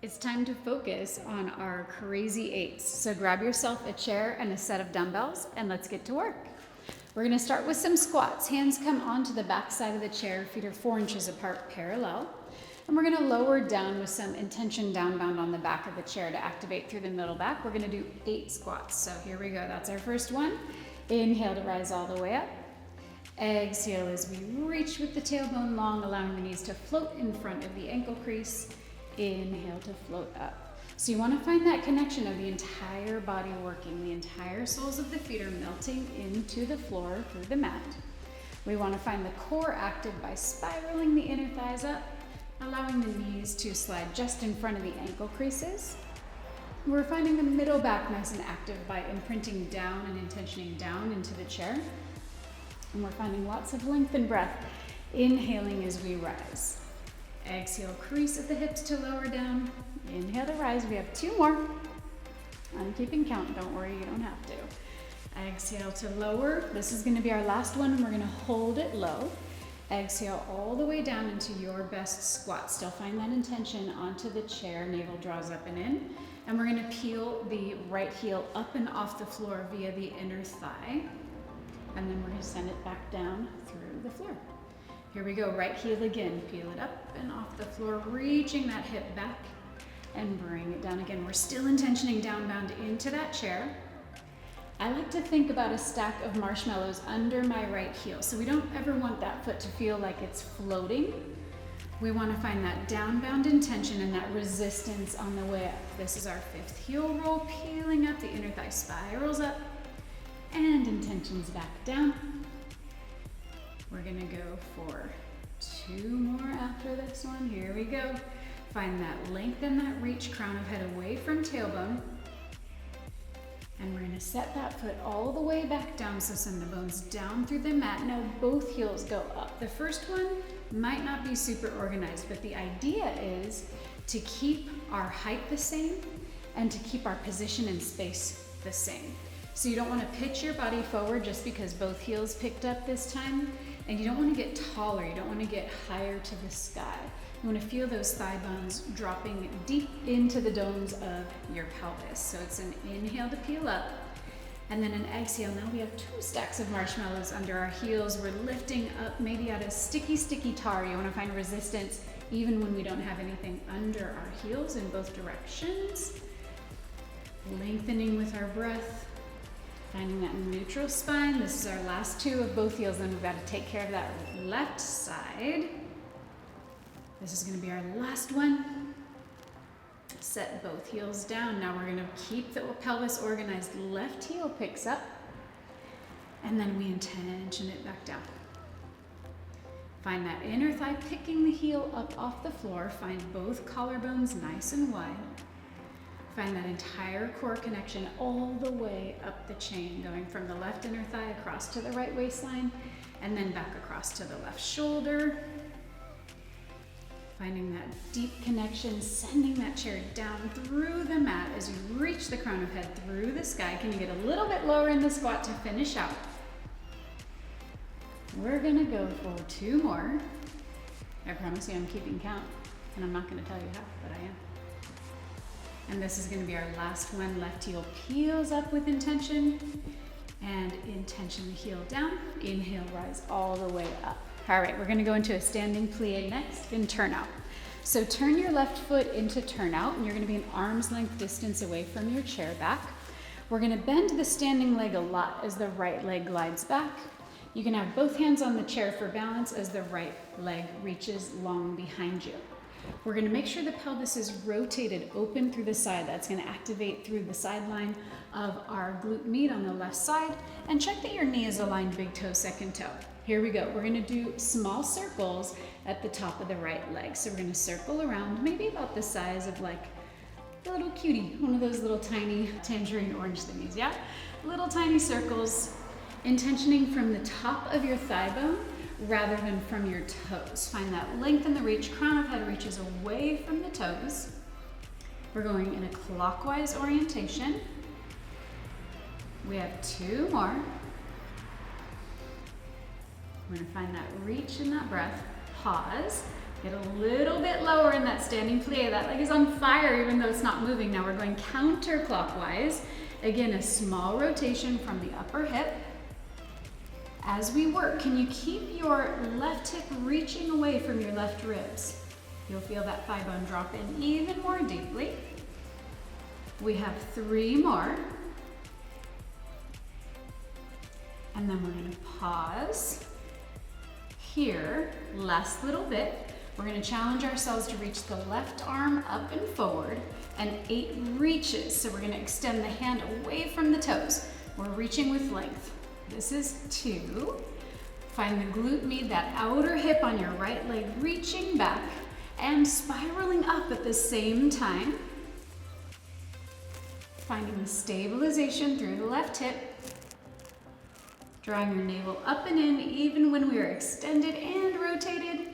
It's time to focus on our crazy eights. So grab yourself a chair and a set of dumbbells and let's get to work. We're gonna start with some squats. Hands come onto the back side of the chair, feet are 4 inches apart, parallel. And we're gonna lower down with some intention downbound on the back of the chair to activate through the middle back. We're gonna do 8 squats. So here we go, that's our first one. Inhale to rise all the way up. Exhale as we reach with the tailbone long, allowing the knees to float in front of the ankle crease. Inhale to float up. So you want to find that connection of the entire body working. The entire soles of the feet are melting into the floor through the mat. We want to find the core active by spiraling the inner thighs up, allowing the knees to slide just in front of the ankle creases. We're finding the middle back nice and active by imprinting down and intentioning down into the chair. And we're finding lots of length and breath, inhaling as we rise. Exhale, crease at the hips to lower down. Inhale to rise. We have 2 more. I'm keeping count. Don't worry, you don't have to. Exhale to lower. This is going to be our last one, and we're going to hold it low. Exhale all the way down into your best squat. Still find that intention onto the chair. Navel draws up and in. And we're going to peel the right heel up and off the floor via the inner thigh. And then we're going to send it back down through the floor. Here we go, right heel again, peel it up and off the floor, reaching that hip back and bring it down again. We're still intentioning downbound into that chair. I like to think about a stack of marshmallows under my right heel. So we don't ever want that foot to feel like it's floating. We want to find that downbound intention and that resistance on the way up. This is our 5th heel roll, peeling up, the inner thigh spirals up and intentions back down. We're gonna go for 2 more after this one. Here we go. Find that length and that reach, crown of head away from tailbone. And we're gonna set that foot all the way back down, so send the bones down through the mat. Now both heels go up. The first one might not be super organized, but the idea is to keep our height the same and to keep our position in space the same. So you don't wanna pitch your body forward just because both heels picked up this time. And you don't want to get taller, you don't want to get higher to the sky. You want to feel those thigh bones dropping deep into the domes of your pelvis. So it's an inhale to peel up, and then an exhale. Now we have 2 stacks of marshmallows under our heels. We're lifting up maybe out of sticky tar. You want to find resistance even when we don't have anything under our heels in both directions. Lengthening with our breath. Finding that neutral spine. This is our last 2 of both heels. Then we've got to take care of that left side. This is going to be our last one. Set both heels down. Now we're going to keep the pelvis organized. Left heel picks up. And then we intention it back down. Find that inner thigh picking the heel up off the floor. Find both collarbones nice and wide. Find that entire core connection all the way up the chain, going from the left inner thigh across to the right waistline, and then back across to the left shoulder. Finding that deep connection, sending that chair down through the mat as you reach the crown of head through the sky. Can you get a little bit lower in the squat to finish out? We're gonna go for 2 more. I promise you I'm keeping count, and I'm not gonna tell you how, but I am. And this is going to be our last one. Left heel peels up with intention, and intention the heel down. Inhale, rise all the way up. All right, we're going to go into a standing plie next in turnout. So turn your left foot into turnout, and you're going to be an arm's length distance away from your chair back. We're going to bend the standing leg a lot as the right leg glides back. You can have both hands on the chair for balance as the right leg reaches long behind you. We're going to make sure the pelvis is rotated open through the side. That's going to activate through the side line of our glute med on the left side. And check that your knee is aligned, big toe, second toe. Here we go. We're going to do small circles at the top of the right leg. So we're going to circle around, maybe about the size of like a little cutie, one of those little tiny tangerine orange thingies, yeah? Little tiny circles, intentioning from the top of your thigh bone rather than from your toes. Find that length in the reach. Crown of head reaches away from the toes. We're going in a clockwise orientation. We have 2 more. We're going to find that reach in that breath. Pause. Get a little bit lower in that standing plie. That leg is on fire even though it's not moving. Now we're going counterclockwise. Again, a small rotation from the upper hip. As we work, can you keep your left hip reaching away from your left ribs? You'll feel that thigh bone drop in even more deeply. We have 3 more. And then we're going to pause here, last little bit. We're going to challenge ourselves to reach the left arm up and forward, and 8 reaches. So we're going to extend the hand away from the toes. We're reaching with length. This is 2. Find the glute med, that outer hip on your right leg, reaching back and spiraling up at the same time. Finding the stabilization through the left hip. Drawing your navel up and in even when we are extended and rotated.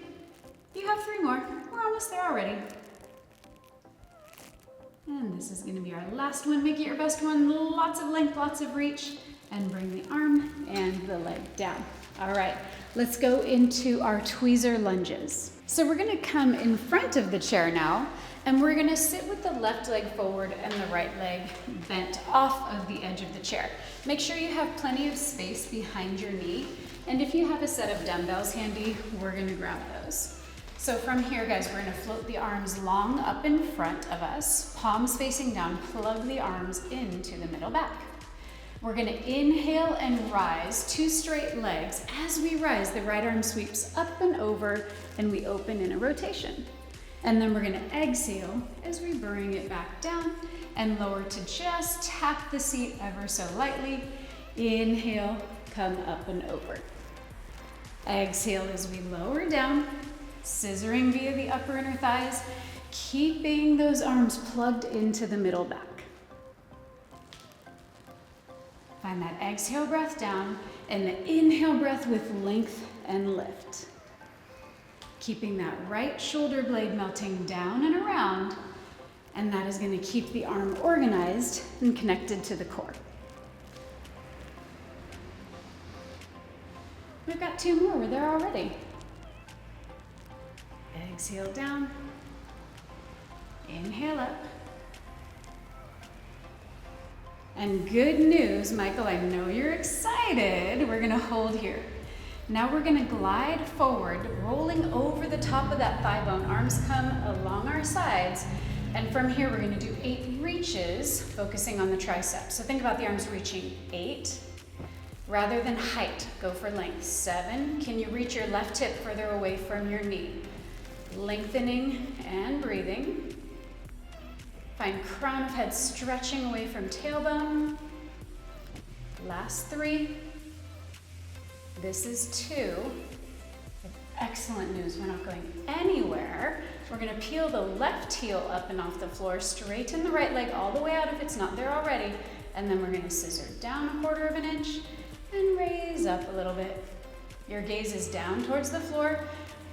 You have 3 more. We're almost there already. And this is going to be our last one. Make it your best one. Lots of length, lots of reach. And bring the arm and the leg down. All right, let's go into our tweezer lunges. So we're going to come in front of the chair now, and we're going to sit with the left leg forward and the right leg bent off of the edge of the chair. Make sure you have plenty of space behind your knee, and if you have a set of dumbbells handy, we're going to grab those. So from here, guys, we're going to float the arms long up in front of us, palms facing down, plug the arms into the middle back. We're going to inhale and rise, 2 straight legs. As we rise, the right arm sweeps up and over, and we open in a rotation. And then we're going to exhale as we bring it back down and lower to just tap the seat ever so lightly. Inhale, come up and over. Exhale as we lower down, scissoring via the upper inner thighs, keeping those arms plugged into the middle back. Find that exhale breath down and the inhale breath with length and lift. Keeping that right shoulder blade melting down and around, and that is going to keep the arm organized and connected to the core. We've got 2 more. We're there already. Exhale down. Inhale up. And good news, Michael, I know you're excited. We're gonna hold here. Now we're gonna glide forward, rolling over the top of that thigh bone. Arms come along our sides. And from here, we're gonna do 8 reaches, focusing on the triceps. So think about the arms reaching. 8. Rather than height, go for length. 7. Can you reach your left hip further away from your knee? Lengthening and breathing. Find crown of head stretching away from tailbone. Last 3. This is 2. Excellent news, we're not going anywhere. We're gonna peel the left heel up and off the floor, straighten the right leg all the way out if it's not there already, and then we're gonna scissor down 1/4 of an inch and raise up a little bit. Your gaze is down towards the floor.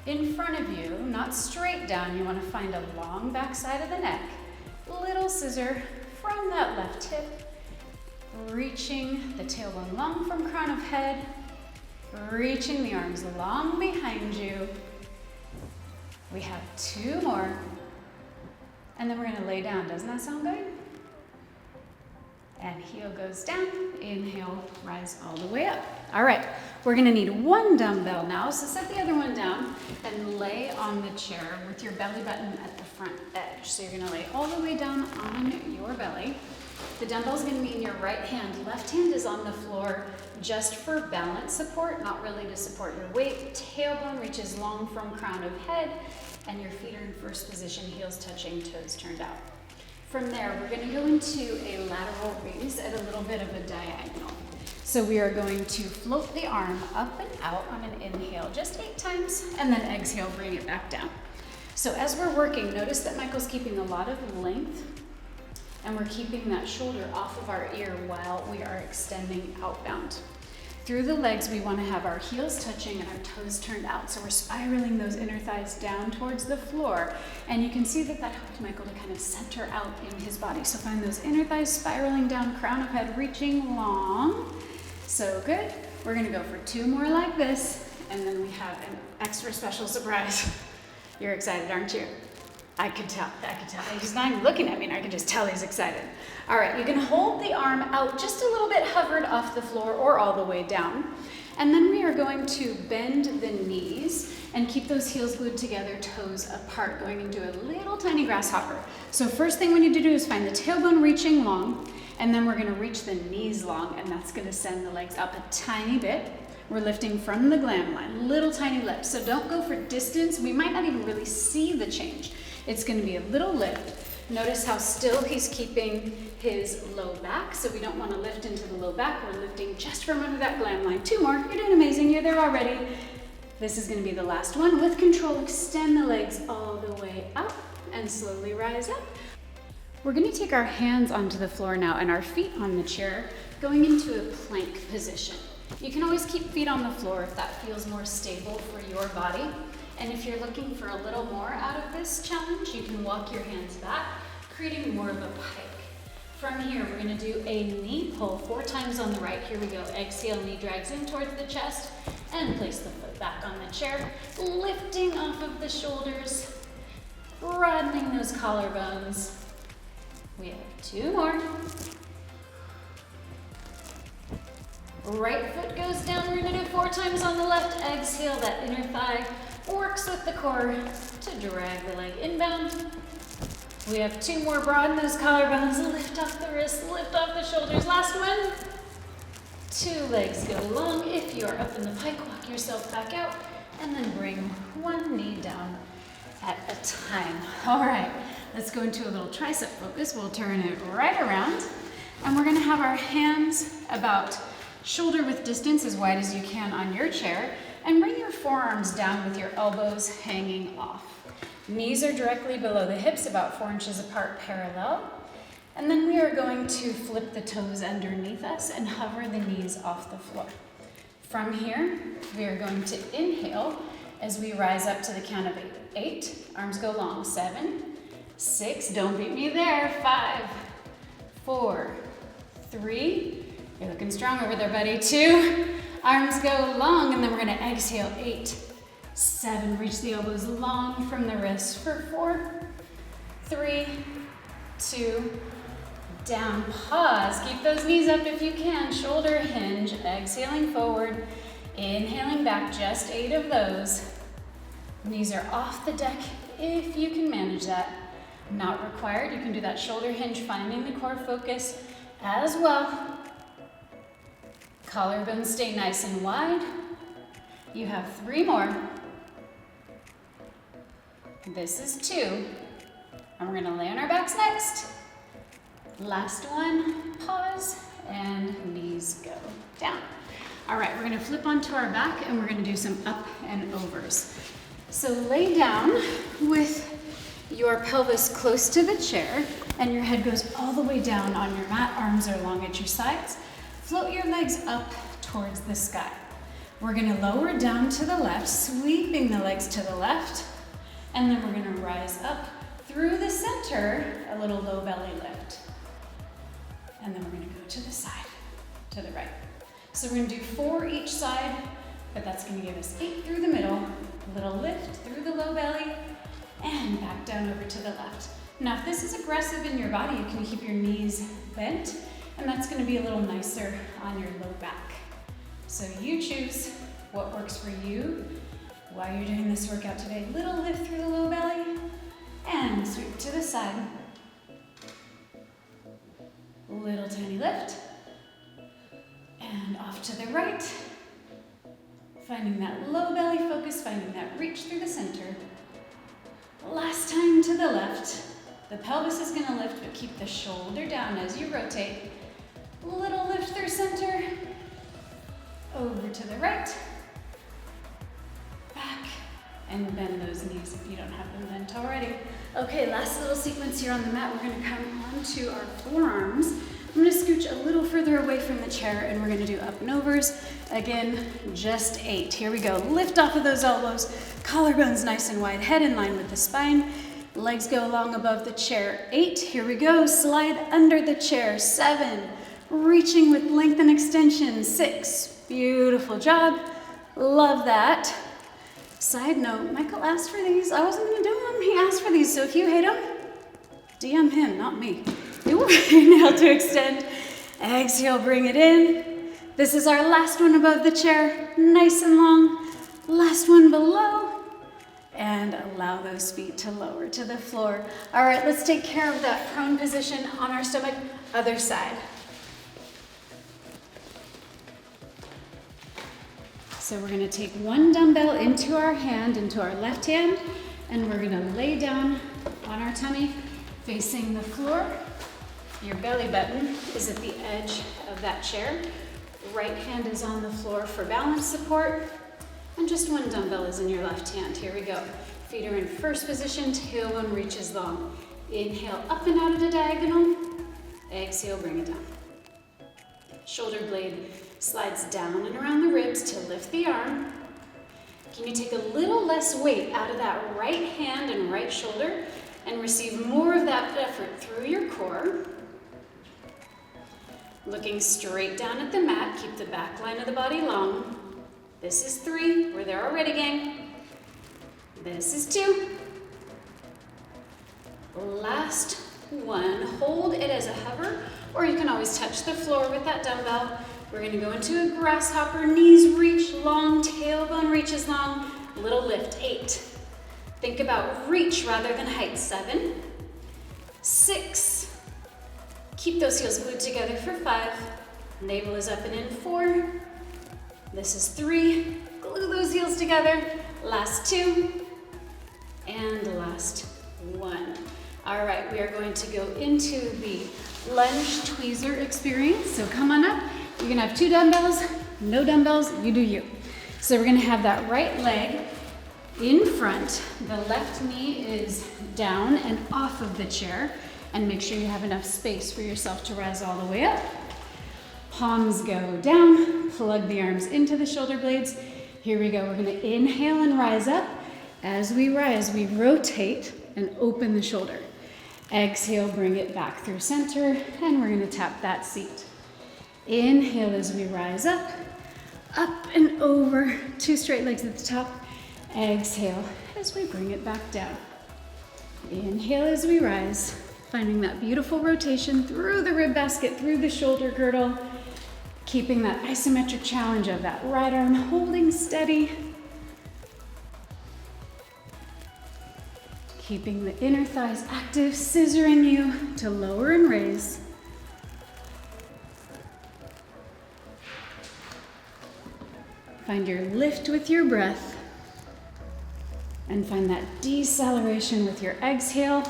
In front of you, not straight down, you wanna find a long back side of the neck. Little scissor from that left hip, reaching the tailbone long from crown of head, reaching the arms long behind you. We have 2 more, and then we're gonna lay down. Doesn't that sound good? And heel goes down, inhale, rise all the way up. All right, we're gonna need 1 dumbbell now, so set the other one down and lay on the chair with your belly button at the front edge. So you're gonna lay all the way down on your belly. The dumbbell's gonna be in your right hand. Left hand is on the floor just for balance support, not really to support your weight. Tailbone reaches long from crown of head, and your feet are in first position, heels touching, toes turned out. From there, we're going to go into a lateral raise at a little bit of a diagonal. So we are going to float the arm up and out on an inhale, just 8 times, and then exhale, bring it back down. So as we're working, notice that Michael's keeping a lot of length, and we're keeping that shoulder off of our ear while we are extending outbound. Through the legs, we want to have our heels touching and our toes turned out. So we're spiraling those inner thighs down towards the floor. And you can see that that helped Michael to kind of center out in his body. So find those inner thighs spiraling down, crown of head reaching long. So good. We're going to go for 2 more like this. And then we have an extra special surprise. You're excited, aren't you? I could tell. He's not even looking at me and I can just tell he's excited. All right, you can hold the arm out just a little bit hovered off the floor or all the way down. And then we are going to bend the knees and keep those heels glued together, toes apart, going into a little tiny grasshopper. So first thing we need to do is find the tailbone reaching long, and then we're gonna reach the knees long, and that's gonna send the legs up a tiny bit. We're lifting from the glam line, little tiny lift. So don't go for distance. We might not even really see the change. It's gonna be a little lift. Notice how still he's keeping his low back, so we don't wanna lift into the low back. We're lifting just from under that glam line. 2 more, you're doing amazing, you're there already. This is gonna be the last one. With control, extend the legs all the way up and slowly rise up. We're gonna take our hands onto the floor now and our feet on the chair, going into a plank position. You can always keep feet on the floor if that feels more stable for your body. And if you're looking for a little more out of this challenge, you can walk your hands back, creating more of a pike. From here, we're gonna do a knee pull 4 times on the right. Here we go. Exhale, knee drags in towards the chest, and place the foot back on the chair, lifting off of the shoulders, broadening those collarbones. We have 2 more. Right foot goes down. We're gonna do 4 times on the left. Exhale, that inner thigh works with the core to drag the leg inbound. We have 2 more. Broaden those collarbones, lift off the wrists, lift off the shoulders. Last one. 2 legs go long. If you are up in the pike, walk yourself back out, and then bring 1 knee down at a time. All right, let's go into a little tricep focus. We'll turn it right around, and we're gonna have our hands about shoulder width distance, as wide as you can on your chair, and bring your forearms down with your elbows hanging off. Knees are directly below the hips, about 4 inches apart, parallel. And then we are going to flip the toes underneath us and hover the knees off the floor. From here, we are going to inhale as we rise up to the count of 8. 8, arms go long. 7, 6, don't beat me there. 5, 4, 3, you're looking strong over there, buddy. 2, arms go long, and then we're gonna exhale. 8, 7, reach the elbows long from the wrist for 4, 3, 2, down. Pause, keep those knees up if you can. Shoulder hinge, exhaling forward, inhaling back, just 8 of those. Knees are off the deck if you can manage that. Not required, you can do that shoulder hinge, finding the core focus as well. Collarbones stay nice and wide. You have 3 more. This is 2. And we're gonna lay on our backs next. Last one, pause, and knees go down. All right, we're gonna flip onto our back and we're gonna do some up and overs. So lay down with your pelvis close to the chair and your head goes all the way down on your mat. Arms are long at your sides. Float your legs up towards the sky. We're gonna lower down to the left, sweeping the legs to the left, and then we're gonna rise up through the center, a little low belly lift. And then we're gonna go to the side, to the right. So we're gonna do 4 each side, but that's gonna give us 8 through the middle, little lift through the low belly, and back down over to the left. Now, if this is aggressive in your body, you can keep your knees bent, and that's gonna be a little nicer on your low back. So you choose what works for you while you're doing this workout today. Little lift through the low belly, and sweep to the side. Little tiny lift, and off to the right. Finding that low belly focus, finding that reach through the center. Last time to the left. The pelvis is gonna lift, but keep the shoulder down as you rotate. Little lift through center. Over to the right. Back, and bend those knees if you don't have them bent already. Okay, last little sequence here on the mat. We're gonna come onto our forearms. I'm gonna scooch a little further away from the chair and we're gonna do up and overs. Again, just 8. Here we go. Lift off of those elbows. Collarbones nice and wide. Head in line with the spine. Legs go long above the chair. 8. Here we go. Slide under the chair. 7. Reaching with length and extension. 6. Beautiful job. Love that. Side note, Michael asked for these. I wasn't gonna do them. He asked for these. So if you hate them, DM him, not me. Inhale to extend. Exhale, bring it in. This is our last one above the chair. Nice and long. Last one below. And allow those feet to lower to the floor. All right, let's take care of that prone position on our stomach. Other side. So we're gonna take one dumbbell into our hand, into our left hand, and we're gonna lay down on our tummy, facing the floor. Your belly button is at the edge of that chair. Right hand is on the floor for balance support, and just one dumbbell is in your left hand. Here we go. Feet are in first position, tailbone reaches long. Inhale up and out of the diagonal. Exhale, bring it down. Shoulder blade slides down and around the ribs to lift the arm. Can you take a little less weight out of that right hand and right shoulder and receive more of that effort through your core? Looking straight down at the mat, keep the back line of the body long. This is 3, we're there already, gang. This is 2. Last one, hold it as a hover, or you can always touch the floor with that dumbbell. We're gonna go into a grasshopper, knees reach long, tailbone reaches long, little lift, 8. Think about reach rather than height, 7, 6. Keep those heels glued together for 5. Navel is up and in, 4. This is 3. Glue those heels together. Last 2. And last 1. All right, we are going to go into the lunge tweezer experience. So come on up. You're gonna have 2 dumbbells, no dumbbells, you do you. So we're gonna have that right leg in front. The left knee is down and off of the chair. And make sure you have enough space for yourself to rise all the way up. Palms go down, plug the arms into the shoulder blades. Here we go, we're gonna inhale and rise up. As we rise, we rotate and open the shoulder. Exhale, bring it back through center, and we're gonna tap that seat. Inhale as we rise up and over, 2 straight legs at the top. Exhale as we bring it back down. Inhale as we rise, finding that beautiful rotation through the rib basket, through the shoulder girdle, keeping that isometric challenge of that right arm holding steady. Keeping the inner thighs active, scissoring you to lower and raise. Find your lift with your breath and find that deceleration with your exhale.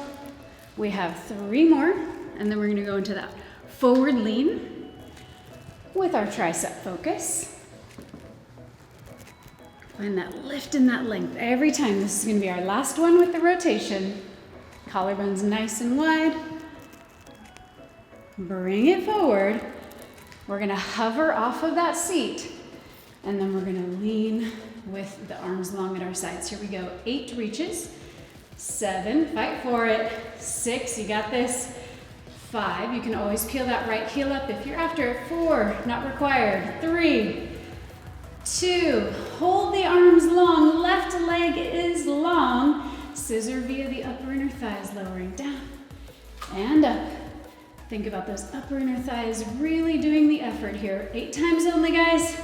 We have 3 more, and then we're gonna go into that forward lean with our tricep focus. Find that lift and that length every time. This is gonna be our last one with the rotation. Collarbones nice and wide. Bring it forward. We're gonna hover off of that seat, and then we're gonna lean with the arms long at our sides. Here we go, 8 reaches, 7, fight for it, 6, you got this, 5, you can always peel that right heel up if you're after it, 4, not required, 3, 2, hold the arms long, left leg is long, scissor via the upper inner thighs, lowering down and up. Think about those upper inner thighs really doing the effort here. 8 times only, guys.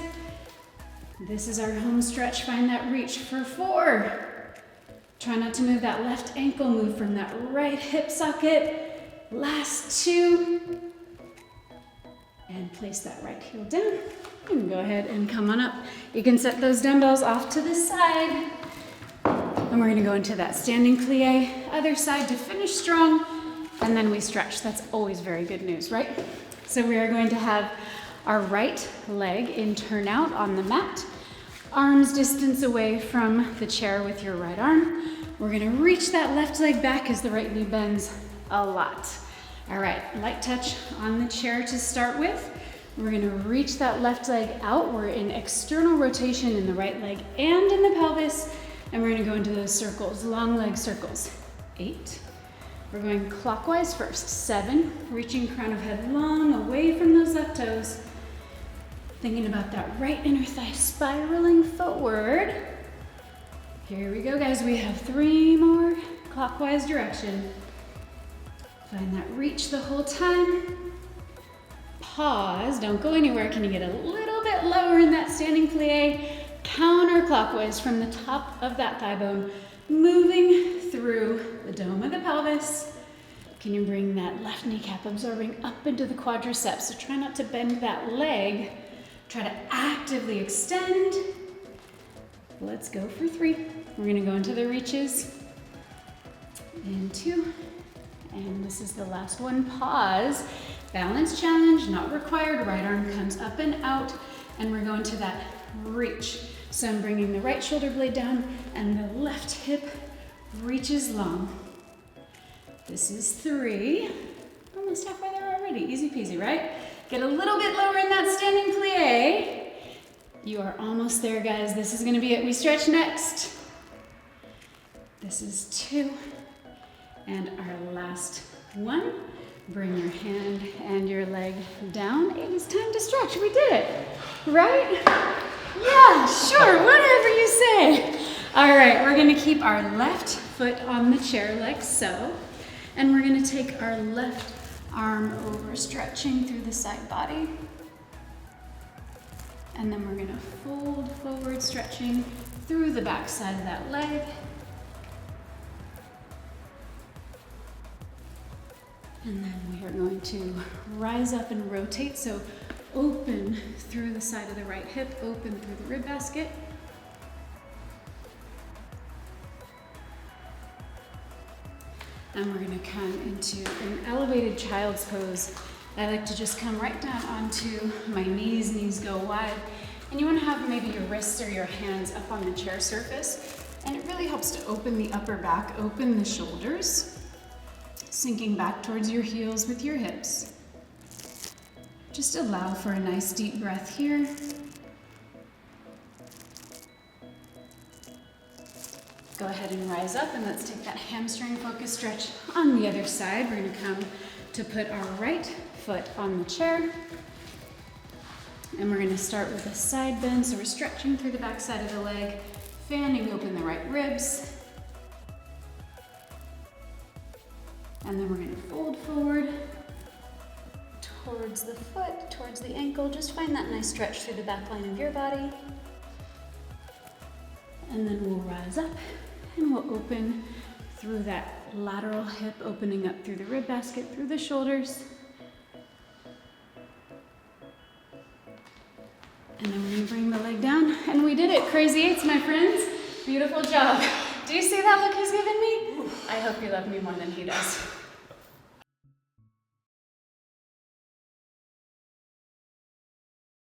This is our home stretch. Find that reach for 4. Try not to move that left ankle, move from that right hip socket. Last 2. And place that right heel down. And go ahead and come on up. You can set those dumbbells off to the side. And we're gonna go into that standing plie, other side to finish strong. And then we stretch. That's always very good news, right? So we are going to have our right leg in turnout on the mat. Arms distance away from the chair with your right arm. We're gonna reach that left leg back as the right knee bends a lot. All right, light touch on the chair to start with. We're gonna reach that left leg out. We're in external rotation in the right leg and in the pelvis. And we're gonna go into those circles, long leg circles. 8. We're going clockwise first. 7, reaching crown of head long away from those left toes. Thinking about that right inner thigh spiraling forward. Here we go, guys. We have 3 more clockwise direction. Find that reach the whole time. Pause, don't go anywhere. Can you get a little bit lower in that standing plie? Counterclockwise from the top of that thigh bone, moving through the dome of the pelvis. Can you bring that left kneecap absorbing up into the quadriceps? So try not to bend that leg. Try to actively extend. Let's go for 3. We're gonna go into the reaches. And 2. And this is the last one. Pause. Balance challenge, not required. Right arm comes up and out. And we're going to that reach. So I'm bringing the right shoulder blade down and the left hip reaches long. This is 3. Almost halfway there already. Easy peasy, right? Get a little bit lower in that standing plie. You are almost there, guys. This is gonna be it. We stretch next. This is 2. And our last one. Bring your hand and your leg down. It is time to stretch. We did it, right? Yeah, sure, whatever you say. All right, we're gonna keep our left foot on the chair like so. And we're gonna take our left arm over, stretching through the side body. And then we're gonna fold forward, stretching through the back side of that leg. And then we are going to rise up and rotate. So open through the side of the right hip, open through the rib basket. And we're gonna come into an elevated child's pose. I like to just come right down onto my knees go wide. And you wanna have maybe your wrists or your hands up on the chair surface. And it really helps to open the upper back, open the shoulders. Sinking back towards your heels with your hips. Just allow for a nice deep breath here. Go ahead and rise up and let's take that hamstring focus stretch on the other side. We're gonna come to put our right foot on the chair. And we're gonna start with a side bend. So we're stretching through the back side of the leg, fanning open the right ribs. And then we're gonna fold forward towards the foot, towards the ankle. Just find that nice stretch through the back line of your body. And then we'll rise up and we'll open through that lateral hip, opening up through the rib basket, through the shoulders. And then we're gonna bring the leg down. And we did it, crazy eights, my friends. Beautiful job. Do you see that look he's given me? I hope you love me more than he does.